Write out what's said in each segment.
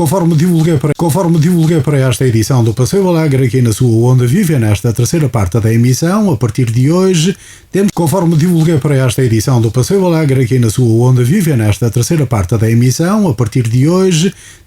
Conforme divulguei para esta edição do Passeio Alegre aqui na sua Onda Viva, nesta terceira parte da emissão, a partir de hoje,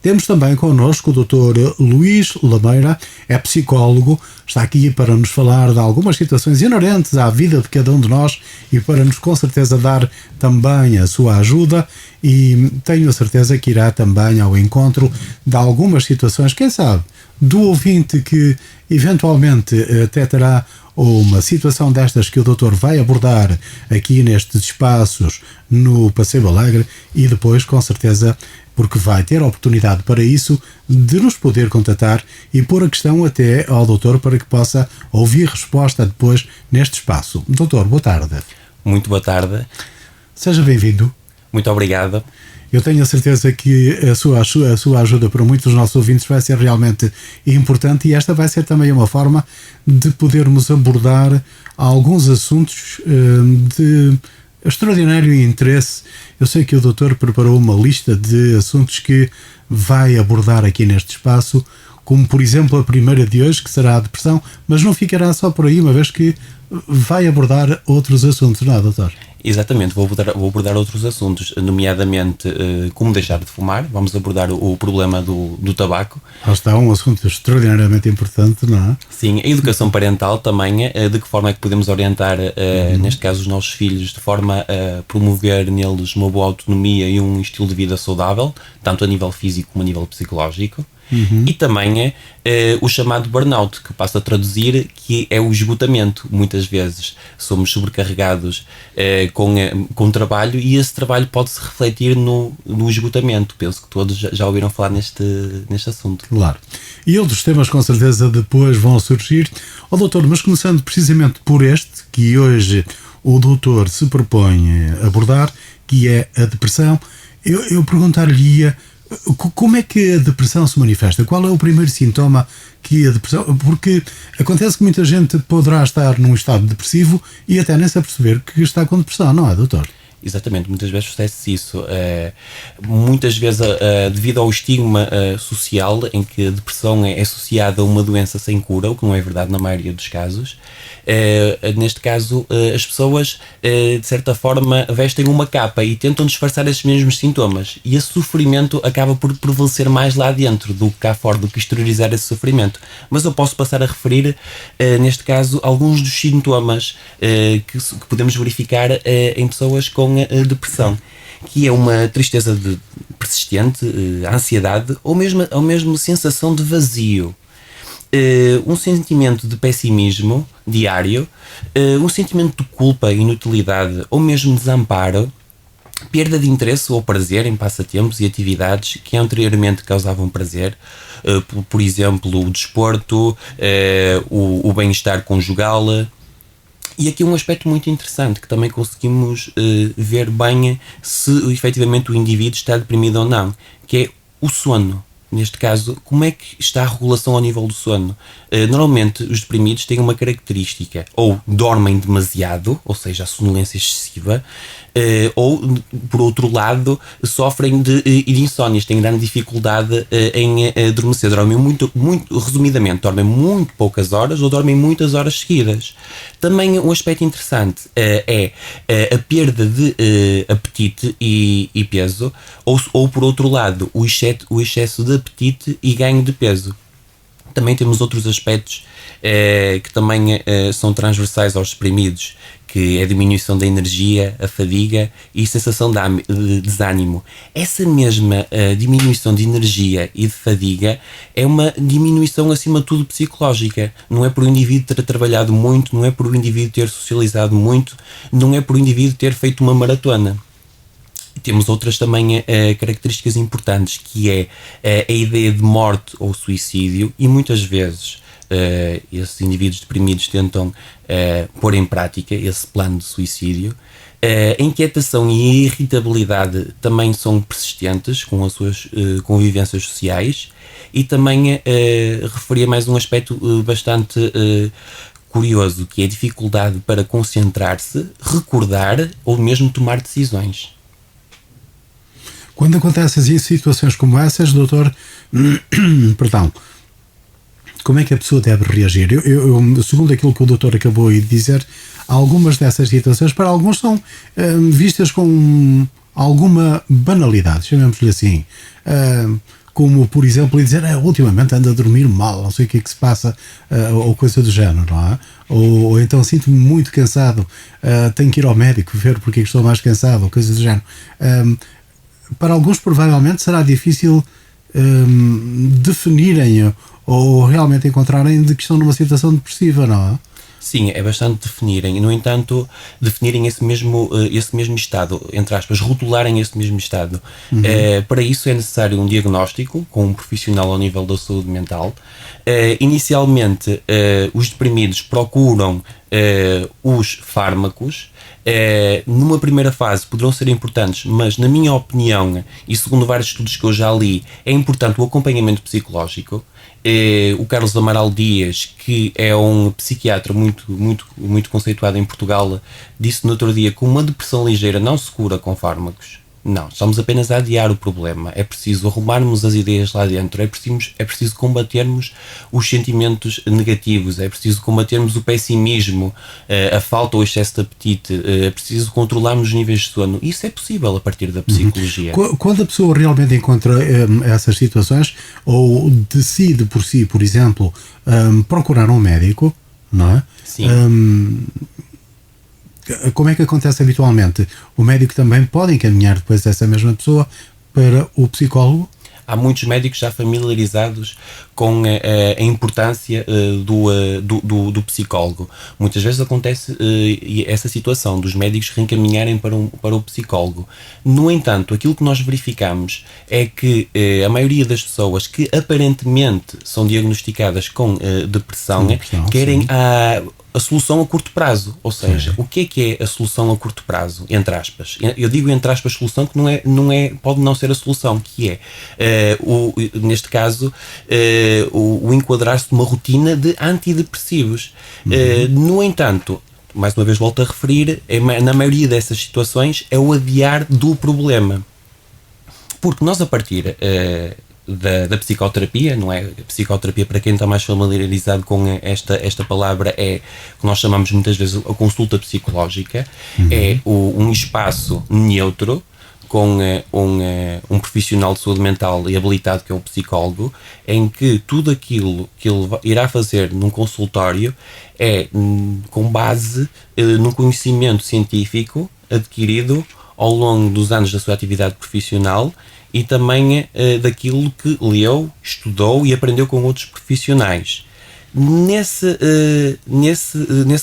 temos também connosco o Dr. Luís Lameira, é psicólogo, está aqui para nos falar de algumas situações inerentes à vida de cada um de nós e para nos com certeza dar também a sua ajuda, e tenho a certeza que irá também ao encontro de algumas situações, quem sabe, do ouvinte que eventualmente até terá uma situação destas que o doutor vai abordar aqui nestes espaços no Passeio Alegre, e depois com certeza, porque vai ter a oportunidade para isso, de nos poder contatar e pôr a questão até ao doutor para que possa ouvir resposta depois neste espaço. Doutor, boa tarde. Muito boa tarde. Seja bem-vindo. Muito obrigado. Eu tenho a certeza que a sua ajuda para muitos dos nossos ouvintes vai ser realmente importante, e esta vai ser também uma forma de podermos abordar alguns assuntos de extraordinário interesse. Eu sei que o doutor preparou uma lista de assuntos que vai abordar aqui neste espaço, como por exemplo a primeira de hoje, que será a depressão, mas não ficará só por aí, uma vez que vai abordar outros assuntos, não é, doutor? Exatamente, vou abordar outros assuntos, nomeadamente como deixar de fumar. Vamos abordar o problema do tabaco. Está um assunto extraordinariamente importante, não é? Sim, a educação parental também, de que forma é que podemos orientar, neste caso, os nossos filhos, de forma a promover neles uma boa autonomia e um estilo de vida saudável, tanto a nível físico como a nível psicológico. E também o chamado burnout, que passo a traduzir, que é o esgotamento. Muitas vezes somos sobrecarregados com trabalho, e esse trabalho pode-se refletir no esgotamento. Penso que todos já ouviram falar neste assunto. Claro. E outros temas com certeza depois vão surgir. Doutor, mas começando precisamente por este, que hoje o doutor se propõe abordar, que é a depressão, eu perguntar-lhe-ia como é que a depressão se manifesta? Qual é o primeiro sintoma que a depressão... Porque acontece que muita gente poderá estar num estado depressivo e até nem se aperceber que está com depressão, não é, doutor? Exatamente, muitas vezes sucede isso. Muitas vezes, devido ao estigma social, em que a depressão é associada a uma doença sem cura, o que não é verdade na maioria dos casos, neste caso, as pessoas, de certa forma, vestem uma capa e tentam disfarçar esses mesmos sintomas, e esse sofrimento acaba por prevalecer mais lá dentro do que cá fora, do que exteriorizar esse sofrimento. Mas eu posso passar a referir, neste caso, alguns dos sintomas que podemos verificar em pessoas com depressão, que é uma tristeza persistente, ansiedade, ou mesmo sensação de vazio, um sentimento de pessimismo diário, um sentimento de culpa, inutilidade ou mesmo desamparo, perda de interesse ou prazer em passatempos e atividades que anteriormente causavam prazer, por exemplo, o desporto, o bem-estar conjugal. E aqui um aspecto muito interessante, que também conseguimos ver bem se efetivamente o indivíduo está deprimido ou não, que é o sono. Neste caso, como é que está a regulação ao nível do sono? Normalmente os deprimidos têm uma característica: ou dormem demasiado, ou seja, a sonolência excessiva, ou, por outro lado, sofrem de insónias, têm grande dificuldade em adormecer. Dormem muito, resumidamente, dormem muito poucas horas ou dormem muitas horas seguidas. Também um aspecto interessante é a perda de apetite e peso, ou por outro lado, o excesso de apetite e ganho de peso. Também temos outros aspectos que também são transversais aos deprimidos, que é a diminuição da energia, a fadiga e a sensação de desânimo. Essa mesma diminuição de energia e de fadiga é uma diminuição, acima de tudo, psicológica. Não é por o indivíduo ter trabalhado muito, não é por o indivíduo ter socializado muito, não é por o indivíduo ter feito uma maratona. Temos outras também características importantes, que é a ideia de morte ou suicídio, e muitas vezes esses indivíduos deprimidos tentam pôr em prática esse plano de suicídio. A inquietação e a irritabilidade também são persistentes com as suas convivências sociais, e também referia mais um aspecto bastante curioso, que é a dificuldade para concentrar-se, recordar ou mesmo tomar decisões. Quando acontecem situações como essas, doutor, perdão, como é que a pessoa deve reagir? Segundo aquilo que o doutor acabou de dizer, algumas dessas situações, para alguns, são vistas com alguma banalidade, chamemos-lhe assim. Como, por exemplo, dizer, ultimamente anda a dormir mal, não sei o que é que se passa, ou coisa do género, não é? Ou então sinto-me muito cansado, tenho que ir ao médico ver porque é que estou mais cansado, ou coisa do género. Para alguns, provavelmente, será difícil definirem ou realmente encontrarem de que estão numa situação depressiva, não é? Sim, é bastante definirem. No entanto, definirem esse mesmo estado, entre aspas, rotularem esse mesmo estado. Para isso é necessário um diagnóstico com um profissional ao nível da saúde mental. Inicialmente, os deprimidos procuram os fármacos. Numa primeira fase poderão ser importantes, mas na minha opinião, e segundo vários estudos que eu já li, é importante o acompanhamento psicológico. O Carlos Amaral Dias, que é um psiquiatra muito conceituado em Portugal, disse no outro dia que uma depressão ligeira não se cura com fármacos. Não, estamos apenas a adiar o problema. É preciso arrumarmos as ideias lá dentro, é preciso combatermos os sentimentos negativos, é preciso combatermos o pessimismo, a falta ou excesso de apetite, é preciso controlarmos os níveis de sono. Isso é possível a partir da psicologia. Quando a pessoa realmente encontra essas situações, ou decide por si, por exemplo, procurar um médico, não é? Sim. Como é que acontece habitualmente? O médico também pode encaminhar depois essa mesma pessoa para o psicólogo? Há muitos médicos já familiarizados com a importância do psicólogo. Muitas vezes acontece essa situação dos médicos reencaminharem para o psicólogo. No entanto, aquilo que nós verificamos é que a maioria das pessoas que aparentemente são diagnosticadas com depressão querem a solução a curto prazo. Ou seja, o que é a solução a curto prazo? Entre aspas. Eu digo entre aspas solução que pode não ser a solução, que é, neste caso, o enquadrar-se numa rotina de antidepressivos. No entanto, mais uma vez volto a referir, na maioria dessas situações é o adiar do problema. Porque nós, a partir da psicoterapia, não é? A psicoterapia, para quem está mais familiarizado com esta palavra, é o que nós chamamos muitas vezes a consulta psicológica. É um espaço neutro com um profissional de saúde mental e habilitado, que é o psicólogo, em que tudo aquilo que ele irá fazer num consultório é com base num conhecimento científico adquirido ao longo dos anos da sua atividade profissional e também daquilo que leu, estudou e aprendeu com outros profissionais. Nesse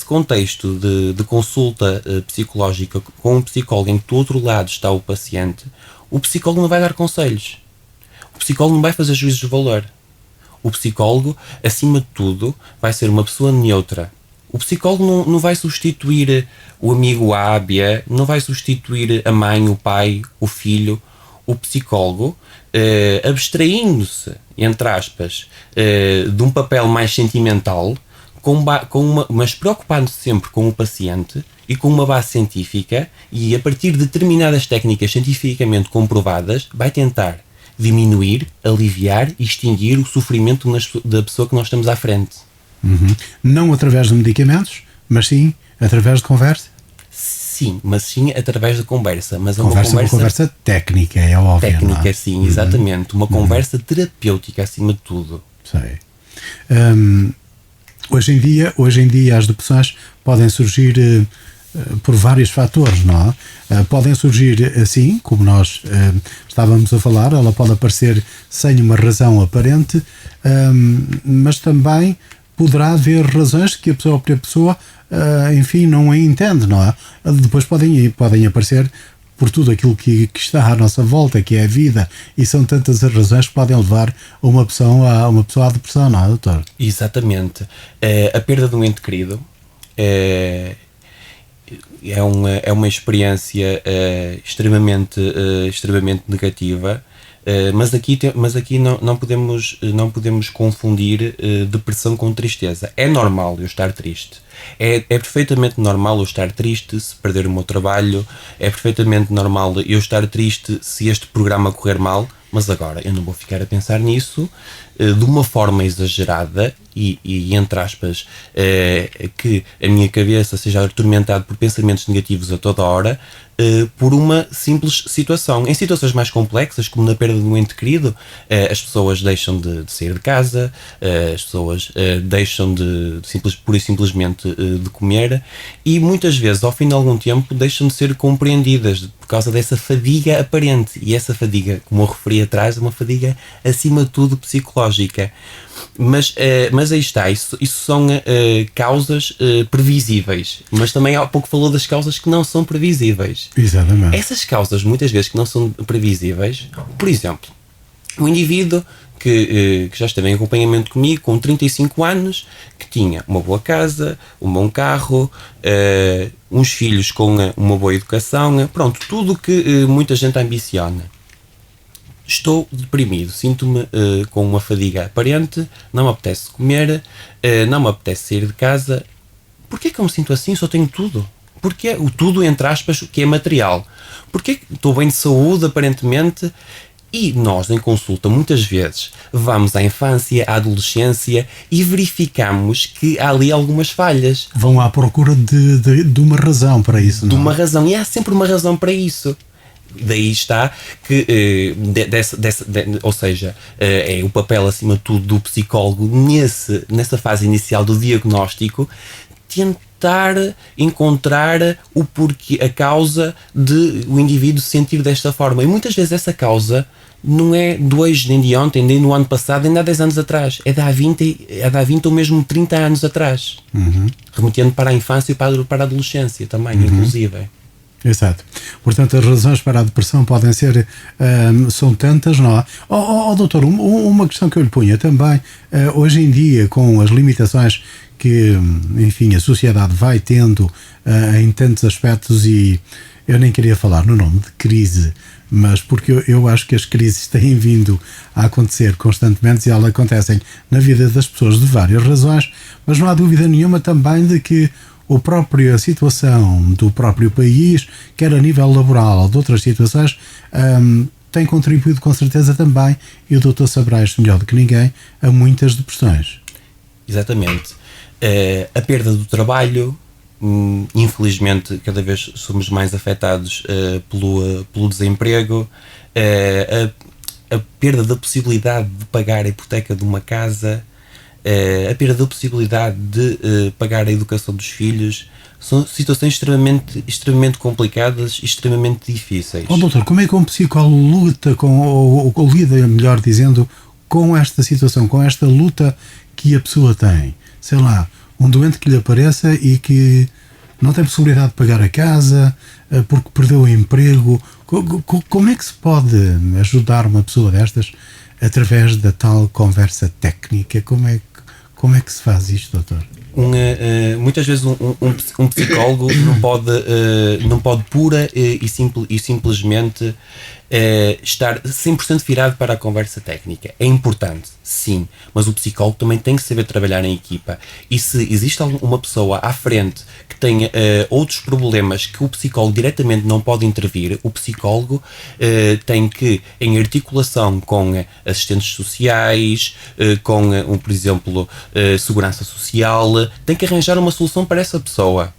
contexto de consulta psicológica com um psicólogo em que do outro lado está o paciente, o psicólogo não vai dar conselhos. O psicólogo não vai fazer juízos de valor. O psicólogo, acima de tudo, vai ser uma pessoa neutra. O psicólogo não vai substituir o amigo A, B, não vai substituir a mãe, o pai, o filho. O psicólogo, abstraindo-se, entre aspas, de um papel mais sentimental, mas preocupando-se sempre com o paciente e com uma base científica, e a partir de determinadas técnicas cientificamente comprovadas, vai tentar diminuir, aliviar e extinguir o sofrimento da pessoa que nós estamos à frente. Não através de medicamentos, mas sim através de conversa? Sim, mas sim através da conversa. Mas é uma conversa técnica, é óbvio. Técnica, não? Sim, exatamente. Uma conversa terapêutica, acima de tudo. Sei. Hoje em dia as depressões podem surgir por vários fatores, não é? Podem surgir assim, como nós estávamos a falar, ela pode aparecer sem uma razão aparente, mas também poderá haver razões que a própria pessoa enfim, não a entende, não é? Depois podem aparecer por tudo aquilo que está à nossa volta, que é a vida, e são tantas as razões que podem levar uma pessoa à depressão, não é, doutor? Exatamente. A perda de um ente querido é uma experiência extremamente negativa. Mas aqui não podemos confundir depressão com tristeza. É normal eu estar triste. É perfeitamente normal eu estar triste se perder o meu trabalho, é perfeitamente normal eu estar triste se este programa correr mal, mas agora eu não vou ficar a pensar nisso de uma forma exagerada e entre aspas, que a minha cabeça seja atormentada por pensamentos negativos a toda hora, por uma simples situação. Em situações mais complexas, como na perda de um ente querido, as pessoas deixam de sair de casa, as pessoas deixam pura e simplesmente de comer, e muitas vezes, ao fim de algum tempo, deixam de ser compreendidas por causa dessa fadiga aparente. E essa fadiga, como eu referi atrás, é uma fadiga acima de tudo psicológica. Mas aí está, isso são causas previsíveis, mas também há pouco falou das causas que não são previsíveis. Exatamente. Essas causas, muitas vezes, que não são previsíveis, por exemplo, um indivíduo que já esteve em acompanhamento comigo com 35 anos, que tinha uma boa casa, um bom carro, uns filhos com uma boa educação, pronto, tudo o que muita gente ambiciona. Estou deprimido, sinto-me com uma fadiga aparente, não me apetece comer, não me apetece sair de casa. Porquê que eu me sinto assim? Só tenho tudo. Porquê? O tudo, entre aspas, que é material. Porquê que estou bem de saúde, aparentemente? E nós, em consulta, muitas vezes, vamos à infância, à adolescência e verificamos que há ali algumas falhas. Vão à procura de uma razão para isso, não? De uma razão. E há sempre uma razão para isso. Daí está que, ou seja, é o papel acima de tudo do psicólogo nessa fase inicial do diagnóstico, tentar encontrar o porquê, a causa de o indivíduo se sentir desta forma. E muitas vezes essa causa não é de hoje, nem de ontem, nem no ano passado, nem há 10 anos atrás. É de há 20 ou mesmo 30 anos atrás. Remetendo para a infância e para a adolescência também, inclusive. Exato. Portanto, as razões para a depressão podem ser, são tantas, não é? Doutor, uma questão que eu lhe punha também, hoje em dia, com as limitações que, enfim, a sociedade vai tendo em tantos aspectos, e eu nem queria falar no nome de crise, mas porque eu acho que as crises têm vindo a acontecer constantemente e elas acontecem na vida das pessoas de várias razões, mas não há dúvida nenhuma também de que a situação do próprio país, quer a nível laboral ou de outras situações, tem contribuído com certeza também, e o doutor saberá isto melhor do que ninguém, a muitas depressões. Exatamente. A perda do trabalho, infelizmente cada vez somos mais afetados pelo desemprego, a perda da possibilidade de pagar a hipoteca de uma casa, a perda da possibilidade de pagar a educação dos filhos, são situações extremamente complicadas e extremamente difíceis. Doutor, como é que um psicólogo luta ou lida, melhor dizendo, com esta situação, com esta luta que a pessoa tem? Sei lá, um doente que lhe apareça e que não tem possibilidade de pagar a casa porque perdeu o emprego. Como é que se pode ajudar uma pessoa destas através da tal conversa técnica? Como é que se faz isto, doutor? Muitas vezes um psicólogo não pode pura e simplesmente estar 100% virado para a conversa técnica. É importante, sim, mas o psicólogo também tem que saber trabalhar em equipa. E se existe uma pessoa à frente que tenha outros problemas que o psicólogo diretamente não pode intervir, o psicólogo tem que, em articulação com assistentes sociais, com, por exemplo, segurança social, tem que arranjar uma solução para essa pessoa.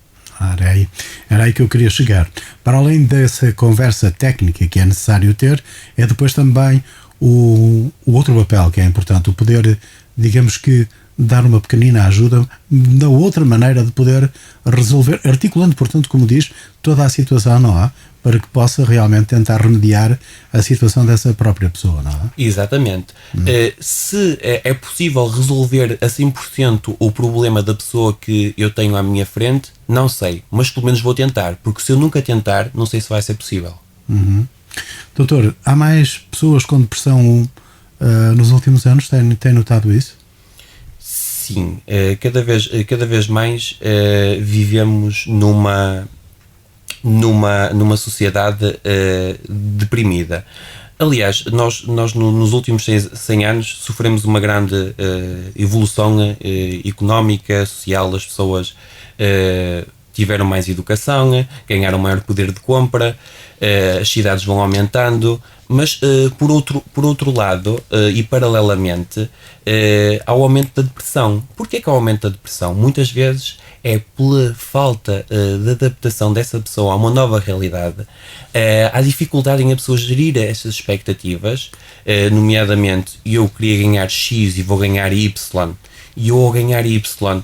Era aí que eu queria chegar. Para além dessa conversa técnica que é necessário ter, é depois também o outro papel que é importante, o poder, digamos que, dar uma pequenina ajuda da outra maneira de poder resolver, articulando, portanto, como diz, toda a situação, não é? Para que possa realmente tentar remediar a situação dessa própria pessoa, não é? Exatamente. Se é possível resolver a 100% o problema da pessoa que eu tenho à minha frente, não sei, mas pelo menos vou tentar, porque se eu nunca tentar, não sei se vai ser possível. Doutor, há mais pessoas com depressão nos últimos anos? Tem notado isso? Sim, cada vez mais vivemos numa sociedade deprimida. Aliás, nós nos últimos 100 anos sofremos uma grande evolução económica, social. As pessoas tiveram mais educação, ganharam maior poder de compra, as cidades vão aumentando, mas por outro lado, e paralelamente, há o aumento da depressão. Porquê que há o aumento da depressão? Muitas vezes é pela falta de adaptação dessa pessoa a uma nova realidade, há dificuldade em a pessoa gerir essas expectativas, nomeadamente eu queria ganhar X e vou ganhar Y, e eu ao ganhar Y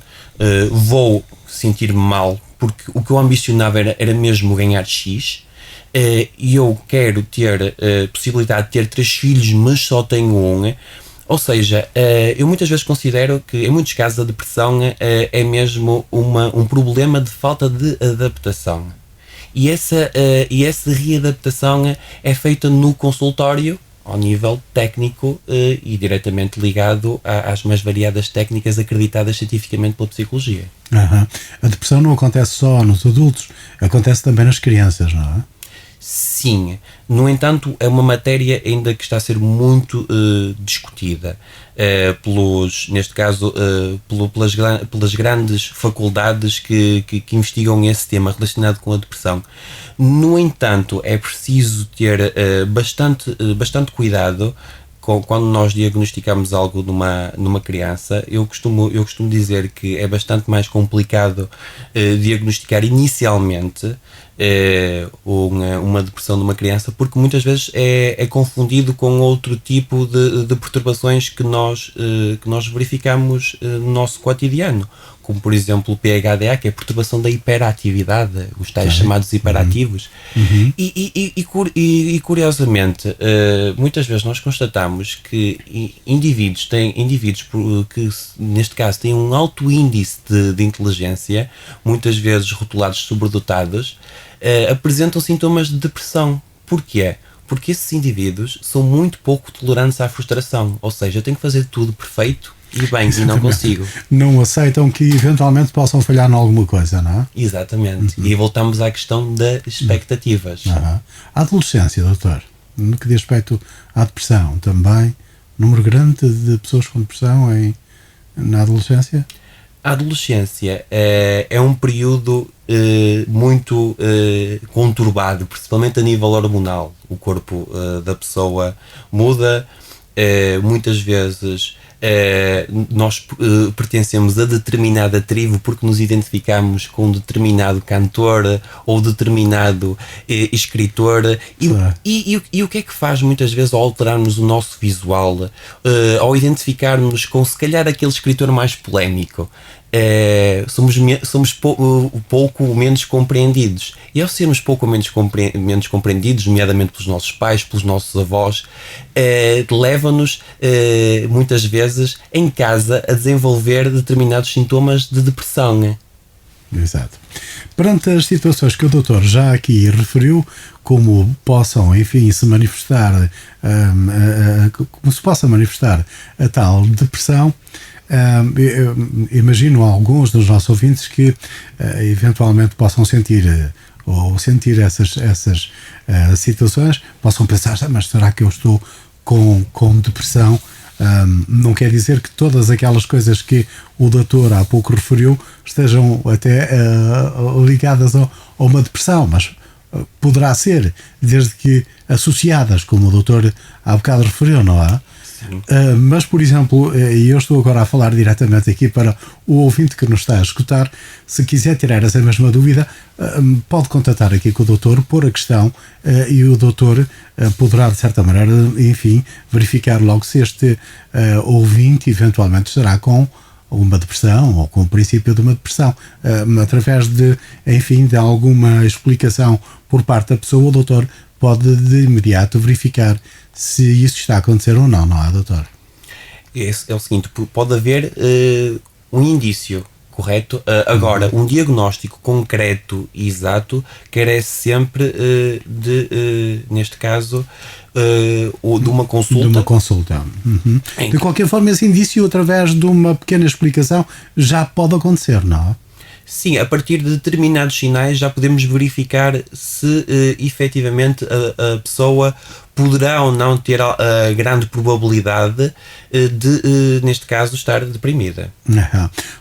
vou sentir-me mal, porque o que eu ambicionava era mesmo ganhar X, e eu quero ter a possibilidade de ter 3 filhos, mas só tenho um. Ou seja, eu muitas vezes considero que, em muitos casos, a depressão é mesmo um problema de falta de adaptação. E essa readaptação é feita no consultório, ao nível técnico, e diretamente ligado às mais variadas técnicas acreditadas cientificamente pela psicologia. Uhum. A depressão não acontece só nos adultos, acontece também nas crianças, não é? Sim, no entanto é uma matéria ainda que está a ser muito discutida neste caso pelas grandes faculdades que investigam esse tema relacionado com a depressão. No entanto, é preciso ter bastante cuidado quando nós diagnosticamos algo numa criança. Eu costumo dizer que é bastante mais complicado diagnosticar inicialmente uma depressão de uma criança, porque muitas vezes é confundido com outro tipo de perturbações que nós verificamos no nosso cotidiano, como por exemplo o PHDA, que é a perturbação da hiperatividade, os tais chamados hiperativos. Uhum. E curiosamente, muitas vezes nós constatamos que indivíduos que neste caso têm um alto índice de inteligência, muitas vezes rotulados sobredotados, apresentam sintomas de depressão. Porquê? Porque esses indivíduos são muito pouco tolerantes à frustração, ou seja, eu tenho que fazer tudo perfeito e bem, e não consigo. Não aceitam que eventualmente possam falhar em alguma coisa, não é? Exatamente. Uhum. E voltamos à questão das expectativas. Uhum. A adolescência, doutor, no que diz respeito à depressão, também, número grande de pessoas com depressão na adolescência? A adolescência é um período muito conturbado, principalmente a nível hormonal. O corpo da pessoa muda, muitas vezes nós pertencemos a determinada tribo porque nos identificamos com um determinado cantor ou determinado escritor, e o que é que faz muitas vezes ao alterarmos o nosso visual, ao identificarmos com se calhar aquele escritor mais polémico? Somos pouco menos compreendidos, e ao sermos pouco menos compreendidos, nomeadamente pelos nossos pais, pelos nossos avós, leva-nos muitas vezes em casa a desenvolver determinados sintomas de depressão. Exato. Perante as situações que o doutor já aqui referiu, como possam, enfim, se manifestar, como se possa manifestar a tal depressão, imagino alguns dos nossos ouvintes que eventualmente possam sentir essas situações, possam pensar, mas será que eu estou com depressão? Não quer dizer que todas aquelas coisas que o doutor há pouco referiu estejam até ligadas a uma depressão, mas poderá ser, desde que associadas, como o doutor há bocado referiu, não é? Mas, por exemplo, e eu estou agora a falar diretamente aqui para o ouvinte que nos está a escutar, se quiser tirar essa mesma dúvida, pode contatar aqui com o doutor, pôr a questão, e o doutor poderá, de certa maneira, enfim, verificar logo se este ouvinte eventualmente estará com uma depressão ou com o princípio de uma depressão. Através de alguma explicação por parte da pessoa, o doutor pode de imediato verificar se isso está a acontecer ou não, não é, doutor? É o seguinte, pode haver um indício, correto? Agora, um diagnóstico concreto e exato carece sempre neste caso, de uma consulta. De uma consulta. Uhum. De qualquer forma, esse indício, através de uma pequena explicação, já pode acontecer, não é? Sim, a partir de determinados sinais já podemos verificar se efetivamente a pessoa poderá ou não ter a grande probabilidade de, neste caso, estar deprimida.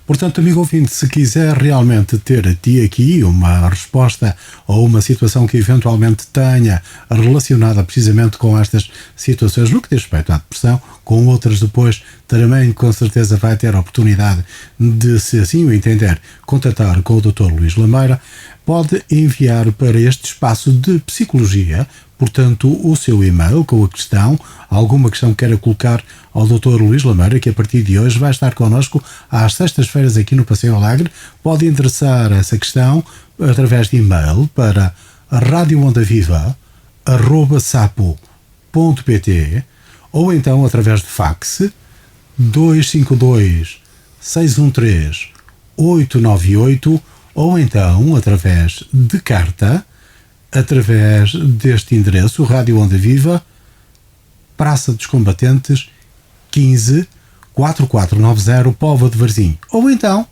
Portanto, amigo ouvinte, se quiser realmente ter a ti aqui uma resposta ou uma situação que eventualmente tenha relacionada precisamente com estas situações no que diz respeito à depressão, com outras depois também com certeza vai ter a oportunidade de, se assim o entender, contatar com o Dr. Luís Lameira, pode enviar para este espaço de psicologia, portanto, o seu e-mail com a questão, alguma questão que queira colocar ao Dr. Luís Lameira, que a partir de hoje vai estar connosco às sextas-feiras aqui no Passeio Alegre. Pode endereçar essa questão através de e-mail para radioondaviva@sapo.pt ou então através de fax 252 613 898 ou então através de carta, através deste endereço, Rádio Onda Viva, Praça dos Combatentes, 15 4490, Póvoa de Varzim. Ou então,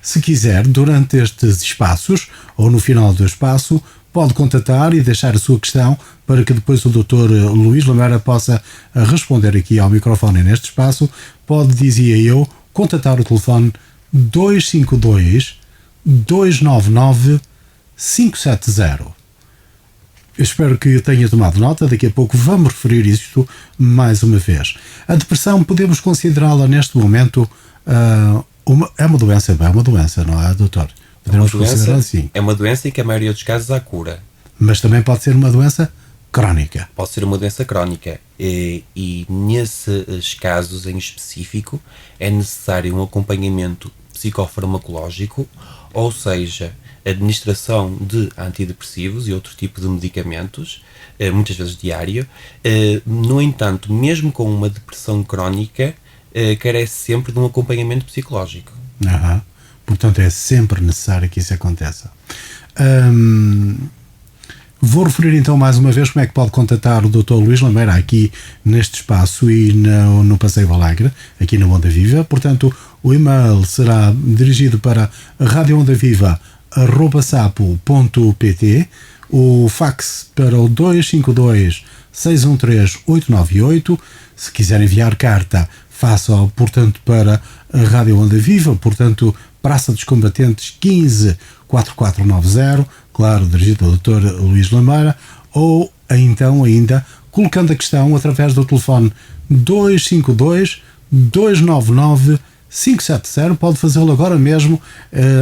se quiser, durante estes espaços, ou no final do espaço, pode contatar e deixar a sua questão para que depois o Dr. Luís Lameira possa responder aqui ao microfone neste espaço. Pode, dizia eu, contatar o telefone 252 299 570. Eu espero que tenha tomado nota. Daqui a pouco vamos referir isto mais uma vez. A depressão podemos considerá-la neste momento é uma doença, não é, doutor? Podemos considerar assim. É uma doença em que a maioria dos casos há cura. Mas também pode ser uma doença crónica. Pode ser uma doença crónica e nesses casos em específico é necessário um acompanhamento psicofarmacológico, ou seja, administração de antidepressivos e outro tipo de medicamentos, muitas vezes diário. No entanto, mesmo com uma depressão crónica, carece sempre de um acompanhamento psicológico. Portanto, é sempre necessário que isso aconteça. Vou referir então mais uma vez como é que pode contatar o Dr. Luís Lameira aqui neste espaço e no Passeio Alegre, aqui na Onda Viva. Portanto, o e-mail será dirigido para radioondaviva@sapo.pt, o fax para o 252 613 898. Se quiser enviar carta, faça-o, portanto, para a Rádio Onda Viva, portanto, Praça dos Combatentes, 15 4490, claro, dirigido ao Dr. Luís Lameira, ou então ainda colocando a questão através do telefone 252 299 570. Pode fazê-lo agora mesmo.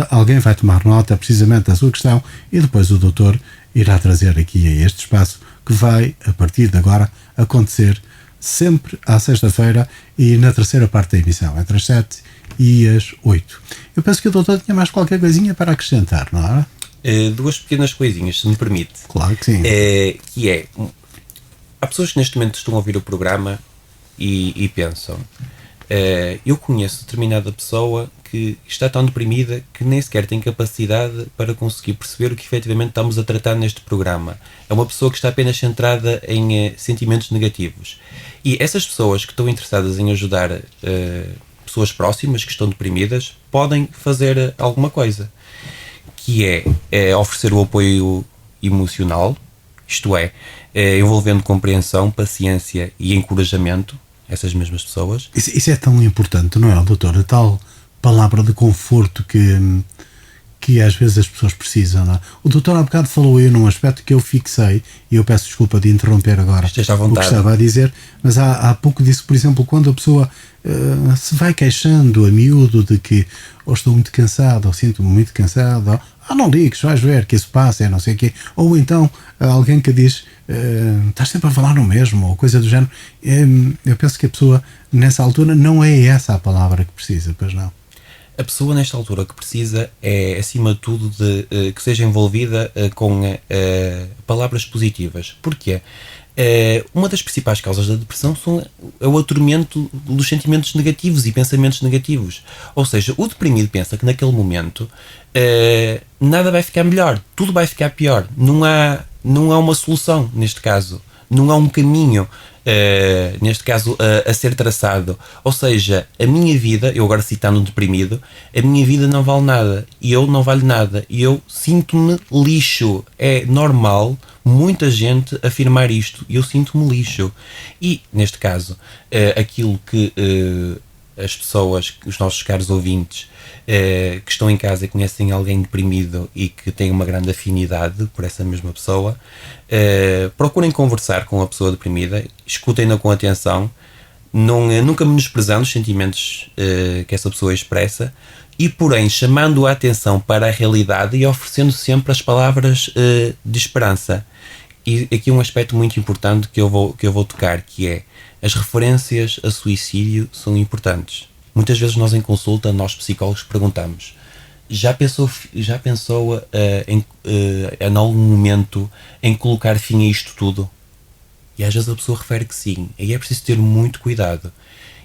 Alguém vai tomar nota precisamente da sua questão e depois o doutor irá trazer aqui a este espaço que vai, a partir de agora, acontecer sempre à sexta-feira e na terceira parte da emissão, entre as 7 e as 8. Eu penso que o doutor tinha mais qualquer coisinha para acrescentar, não é? Duas pequenas coisinhas, se me permite. Claro que sim. Há pessoas que neste momento estão a ouvir o programa e pensam, eu conheço determinada pessoa que está tão deprimida que nem sequer tem capacidade para conseguir perceber o que efetivamente estamos a tratar neste programa. É uma pessoa que está apenas centrada em sentimentos negativos. E essas pessoas que estão interessadas em ajudar pessoas próximas que estão deprimidas podem fazer alguma coisa, que é oferecer o apoio emocional, isto é, envolvendo compreensão, paciência e encorajamento a essas mesmas pessoas. Isso é tão importante, não é, doutor? A tal palavra de conforto que às vezes as pessoas precisam, não é? O doutor há bocado falou aí num aspecto que eu fixei, e eu peço desculpa de interromper agora Esteja à vontade. o que estava a dizer, mas há pouco disse, por exemplo, quando a pessoa se vai queixando a miúdo de que estou muito cansado, ou sinto-me muito cansado, não ligues, vais ver que isso passa, não sei o quê. Ou então alguém que diz estás sempre a falar no mesmo, ou coisa do género. Eu penso que a pessoa nessa altura não é essa a palavra que precisa, pois não? A pessoa nesta altura que precisa é, acima de tudo, que seja envolvida com palavras positivas. Porquê? Uma das principais causas da depressão é o atormento dos sentimentos negativos e pensamentos negativos. Ou seja, o deprimido pensa que naquele momento nada vai ficar melhor, tudo vai ficar pior. Não há uma solução neste caso, não há um caminho. neste caso a ser traçado. Ou seja, a minha vida, eu agora citando um deprimido, a minha vida não vale nada, e eu não valho nada, e eu sinto-me lixo. É normal muita gente afirmar isto, e eu sinto-me lixo. E, neste caso, aquilo que as pessoas, os nossos caros ouvintes, que estão em casa e conhecem alguém deprimido e que têm uma grande afinidade por essa mesma pessoa, procurem conversar com a pessoa deprimida, escutem-na com atenção, nunca menosprezando os sentimentos que essa pessoa expressa, e porém chamando a atenção para a realidade e oferecendo sempre as palavras de esperança. E aqui um aspecto muito importante que eu vou tocar, que é: as referências a suicídio são importantes. Muitas vezes nós em consulta, nós psicólogos perguntamos: já pensou em algum momento em colocar fim a isto tudo? E às vezes a pessoa refere que sim. Aí é preciso ter muito cuidado.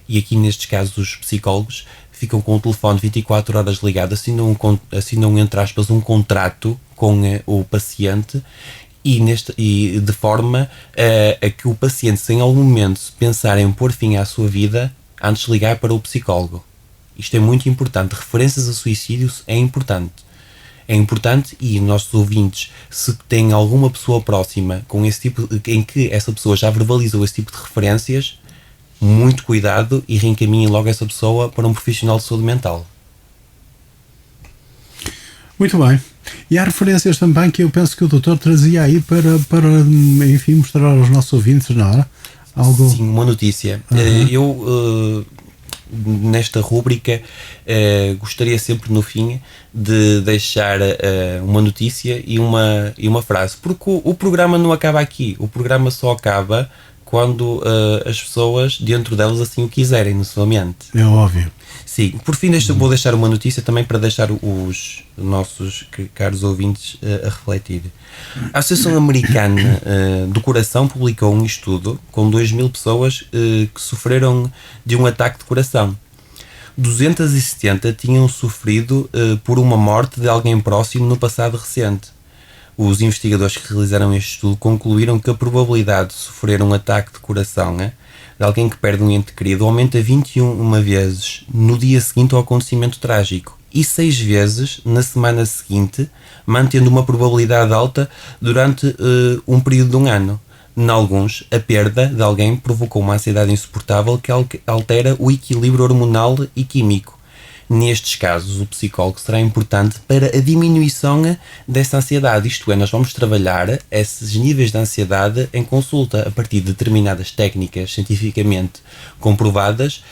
E aqui nestes casos os psicólogos ficam com o telefone 24 horas ligado, assinam entre aspas um contrato com o paciente, e de forma a que o paciente, se em algum momento pensar em pôr fim à sua vida, antes de ligar para o psicólogo. Isto é muito importante. Referências a suicídios é importante. É importante, e nossos ouvintes, se têm alguma pessoa próxima com esse tipo, em que essa pessoa já verbalizou esse tipo de referências, muito cuidado e reencaminhem logo essa pessoa para um profissional de saúde mental. Muito bem. E há referências também que eu penso que o doutor trazia aí para enfim, mostrar aos nossos ouvintes, não é? Algo... Sim, uma notícia. Eu, nesta rúbrica, gostaria sempre no fim de deixar uma notícia e uma frase, porque o programa não acaba aqui. O programa só acaba quando as pessoas dentro delas assim o quiserem, na sua mente. É óbvio. Sim, por fim vou deixar uma notícia também para deixar os nossos caros ouvintes a refletir. A Associação Americana do Coração publicou um estudo com 2.000 pessoas que sofreram de um ataque de coração. 270 tinham sofrido por uma morte de alguém próximo no passado recente. Os investigadores que realizaram este estudo concluíram que a probabilidade de sofrer um ataque de coração de alguém que perde um ente querido aumenta 21 vezes no dia seguinte ao acontecimento trágico e 6 vezes na semana seguinte, mantendo uma probabilidade alta durante um período de um ano. Em alguns, a perda de alguém provocou uma ansiedade insuportável que altera o equilíbrio hormonal e químico. Nestes casos, o psicólogo será importante para a diminuição dessa ansiedade, isto é, nós vamos trabalhar esses níveis de ansiedade em consulta a partir de determinadas técnicas cientificamente comprovadas,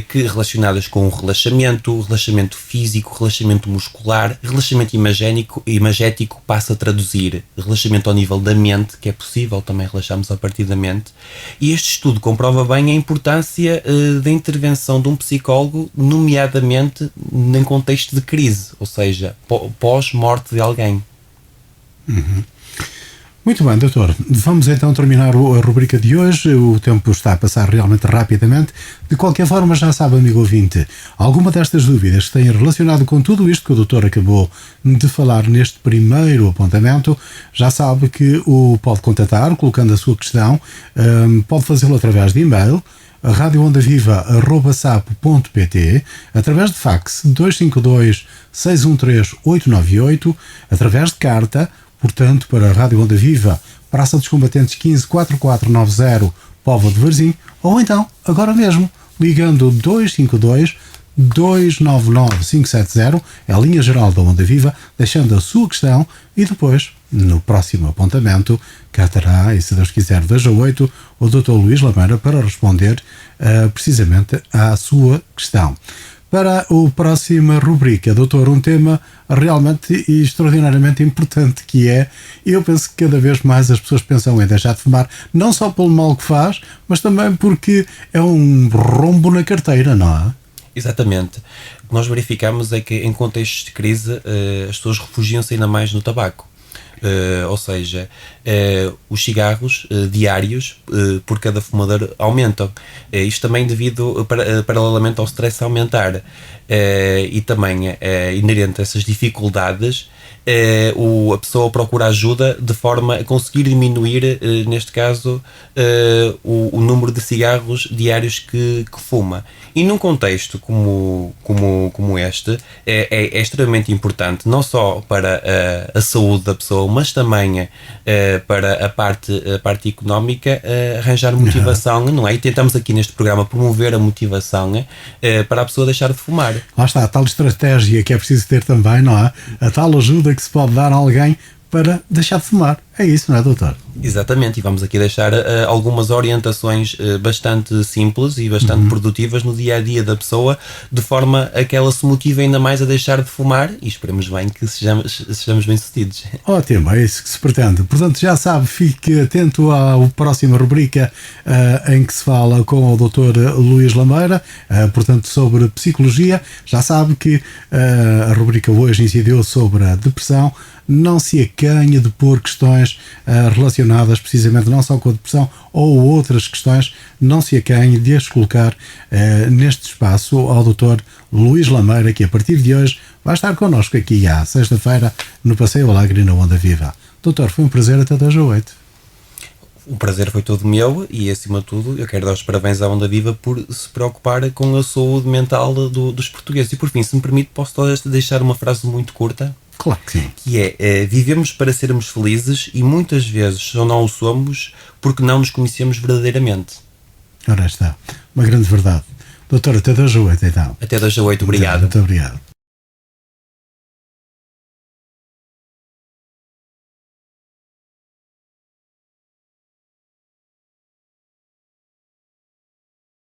que relacionadas com o relaxamento físico, relaxamento muscular, relaxamento imagético passa a traduzir relaxamento ao nível da mente, que é possível também relaxarmos a partir da mente, e este estudo comprova bem a importância da intervenção de um psicólogo, nomeadamente em contexto de crise, ou seja, pós-morte de alguém. Muito bem, doutor. Vamos então terminar a rubrica de hoje. O tempo está a passar realmente rapidamente. De qualquer forma, já sabe, amigo ouvinte, alguma destas dúvidas que tenha relacionado com tudo isto que o doutor acabou de falar neste primeiro apontamento, já sabe que o pode contatar colocando a sua questão. Pode fazê-lo através de e-mail, radioondaviva@sapo.pt, através de fax 252 613 898, através de carta, portanto, para a Rádio Onda Viva, Praça dos Combatentes 15 4490, Póvoa de Varzim, ou então, agora mesmo, ligando 252 299 570, é a linha geral da Onda Viva, deixando a sua questão e depois, no próximo apontamento, cá estará, e se Deus quiser, das 8, o Dr. Luís Lameira para responder precisamente à sua questão. Para a próxima rubrica, doutor, um tema realmente e extraordinariamente importante, que é, eu penso que cada vez mais as pessoas pensam em deixar de fumar, não só pelo mal que faz, mas também porque é um rombo na carteira, não é? Exatamente. O que nós verificamos é que em contextos de crise as pessoas refugiam-se ainda mais no tabaco. Ou seja, os cigarros diários por cada fumador aumentam. Isto também devido paralelamente ao stress aumentar, e também inerente a essas dificuldades a pessoa procura ajuda de forma a conseguir diminuir, neste caso, o número de cigarros diários que fuma. E num contexto como este, é extremamente importante, não só para a saúde da pessoa, mas também para a parte económica, arranjar motivação, não é? E tentamos aqui neste programa promover a motivação para a pessoa deixar de fumar. Lá está, a tal estratégia que é preciso ter também, não é? A tal ajuda que se pode dar a alguém para deixar de fumar. É isso, não é, doutor? Exatamente, e vamos aqui deixar algumas orientações bastante simples e bastante produtivas no dia-a-dia da pessoa, de forma a que ela se motive ainda mais a deixar de fumar, e esperemos bem que sejamos bem-sucedidos. Ótimo, é isso que se pretende. Portanto, já sabe, fique atento à próxima rubrica em que se fala com o doutor Luís Lameira, portanto, sobre psicologia. Já sabe que a rubrica hoje incidiu sobre a depressão. Não se acanhe de pôr questões relacionadas precisamente não só com a depressão ou outras questões, não se acanhe de as colocar neste espaço ao Dr. Luís Lameira, que a partir de hoje vai estar connosco aqui à sexta-feira no Passeio Alegre na Onda Viva. Doutor, foi um prazer, até hoje às 8. O prazer foi todo meu e, acima de tudo, eu quero dar os parabéns à Onda Viva por se preocupar com a saúde mental dos portugueses. E, por fim, se me permite, posso deixar uma frase muito curta? Claro que sim. Que é, vivemos para sermos felizes e muitas vezes só não o somos porque não nos conhecemos verdadeiramente. Ora está, uma grande verdade. Doutor, até hoje às 8 então. Até hoje às 8, obrigado. Muito obrigado.